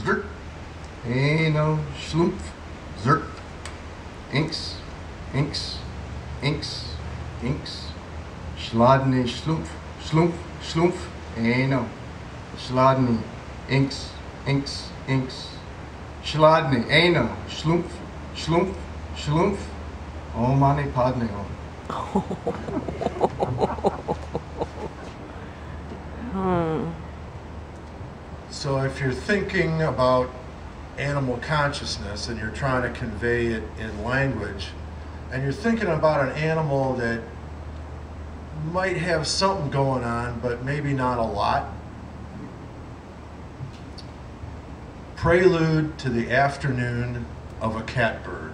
zert, eno, schlumpf, zert, inks, inks, inks, inks, schladene, schlumpf, schlumpf, schlumpf, eno, schladene, inks, inks, inks, schladene, eno, schlumpf, schlumpf, schlumpf, o mane padne om. So if you're thinking about animal consciousness and you're trying to convey it in language, and you're thinking about an animal that might have something going on, but maybe not a lot, prelude to the afternoon of a catbird.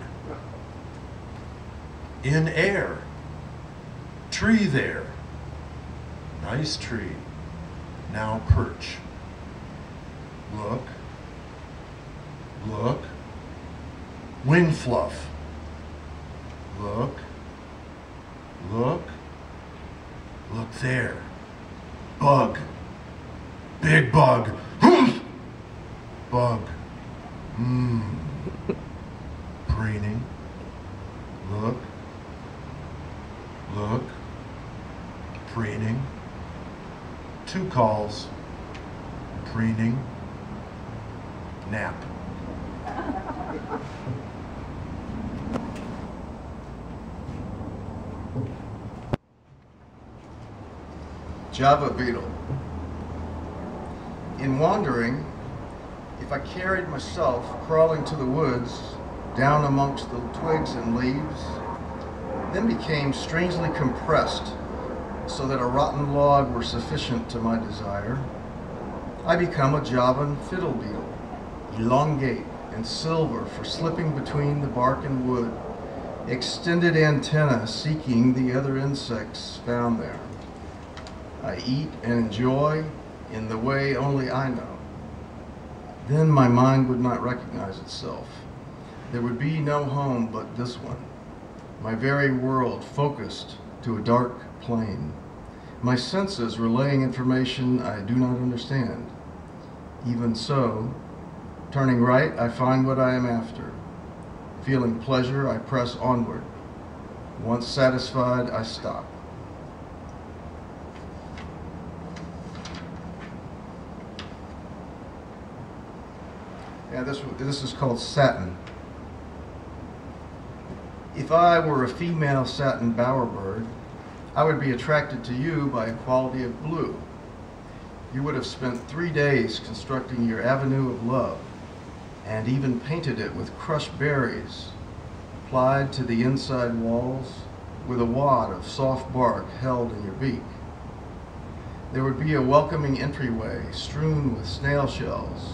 In air, tree there, nice tree, now perch. Look, look, wing fluff. Look, look, look there. Bug, big bug, bug, preening. Look, look, preening. 2 calls, preening. Nap. Java beetle. In wandering, if I carried myself crawling to the woods, down amongst the twigs and leaves, then became strangely compressed so that a rotten log were sufficient to my desire, I become a Javan fiddle beetle, elongate and silver for slipping between the bark and wood, extended antenna seeking the other insects found there. I eat and enjoy in the way only I know. Then my mind would not recognize itself. There would be no home but this one, my very world focused to a dark plane, my senses relaying information I do not understand. Even so, turning right, I find what I am after. Feeling pleasure, I press onward. Once satisfied, I stop. Yeah, this is called satin. If I were a female satin bowerbird, I would be attracted to you by a quality of blue. You would have spent 3 days constructing your avenue of love, and even painted it with crushed berries, plied to the inside walls with a wad of soft bark held in your beak. There would be a welcoming entryway strewn with snail shells,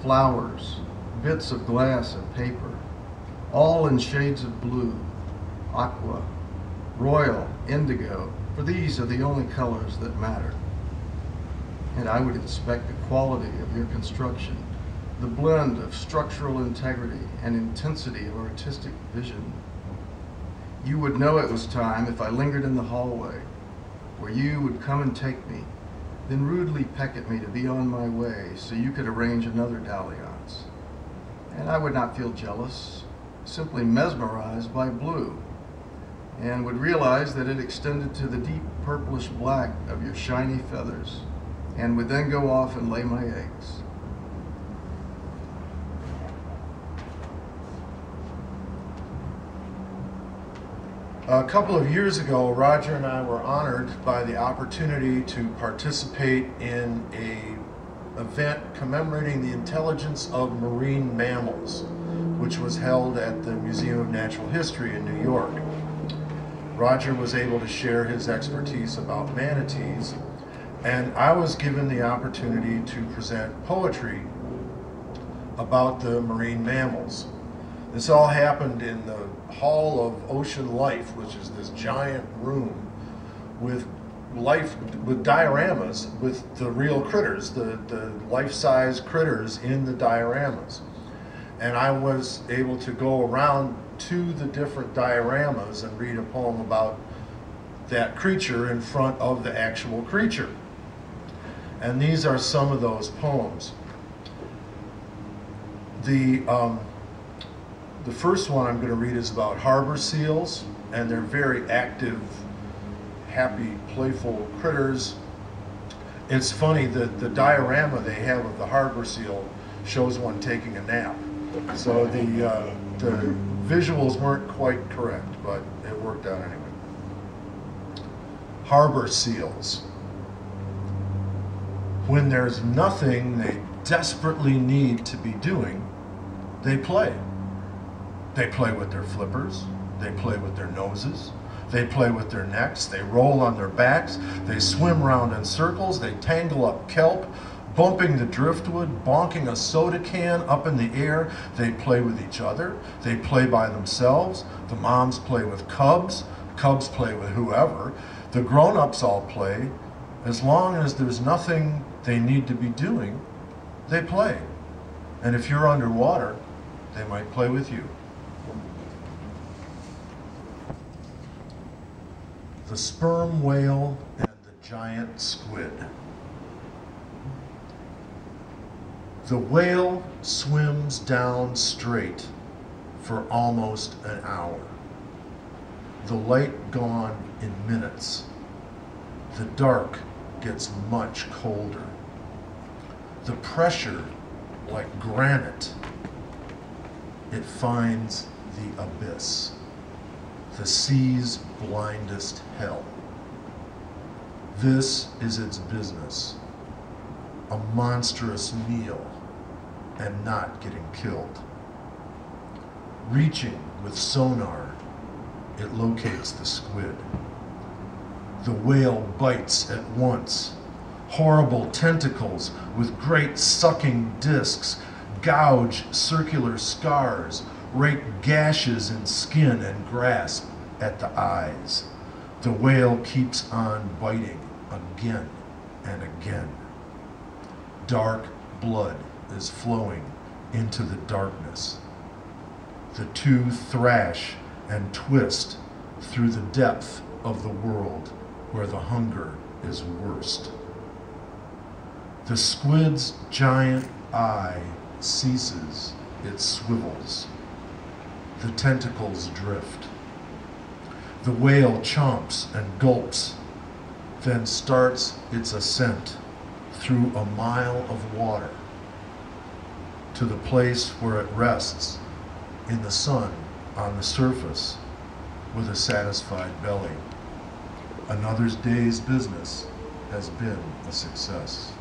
flowers, bits of glass and paper, all in shades of blue, aqua, royal, indigo, for these are the only colors that matter. And I would inspect the quality of your construction, the blend of structural integrity and intensity of artistic vision. You would know it was time if I lingered in the hallway, where you would come and take me, then rudely peck at me to be on my way so you could arrange another dalliance. And I would not feel jealous, simply mesmerized by blue, and would realize that it extended to the deep purplish black of your shiny feathers, and would then go off and lay my eggs. A couple of years ago, Roger and I were honored by the opportunity to participate in an event commemorating the intelligence of marine mammals, which was held at the Museum of Natural History in New York. Roger was able to share his expertise about manatees, and I was given the opportunity to present poetry about the marine mammals. This all happened in the Hall of Ocean Life, which is this giant room with dioramas with the real critters, the life-size critters in the dioramas. And I was able to go around to the different dioramas and read a poem about that creature in front of the actual creature. And these are some of those poems. The first one I'm going to read is about harbor seals, and they're very active, happy, playful critters. It's funny that the diorama they have of the harbor seal shows one taking a nap. So the visuals weren't quite correct, but it worked out anyway. Harbor seals. When there's nothing they desperately need to be doing, they play. They play with their flippers, they play with their noses, they play with their necks, they roll on their backs, they swim around in circles, they tangle up kelp, bumping the driftwood, bonking a soda can up in the air. They play with each other, they play by themselves, the moms play with cubs, cubs play with whoever, the grown-ups all play. As long as there's nothing they need to be doing, they play. And if you're underwater, they might play with you. The sperm whale and the giant squid. The whale swims down straight for almost an hour. The light gone in minutes. The dark gets much colder. The pressure like granite. It finds the abyss, the sea's blindest hell. This is its business, a monstrous meal and not getting killed. Reaching with sonar, it locates the squid. The whale bites at once. Horrible tentacles with great sucking discs gouge circular scars, rake gashes in skin and grasp at the eyes. The whale keeps on biting again and again. Dark blood is flowing into the darkness. The two thrash and twist through the depth of the world where the hunger is worst. The squid's giant eye ceases, it swivels. The tentacles drift. The whale chomps and gulps, then starts its ascent through a mile of water to the place where it rests in the sun on the surface with a satisfied belly. Another day's business has been a success.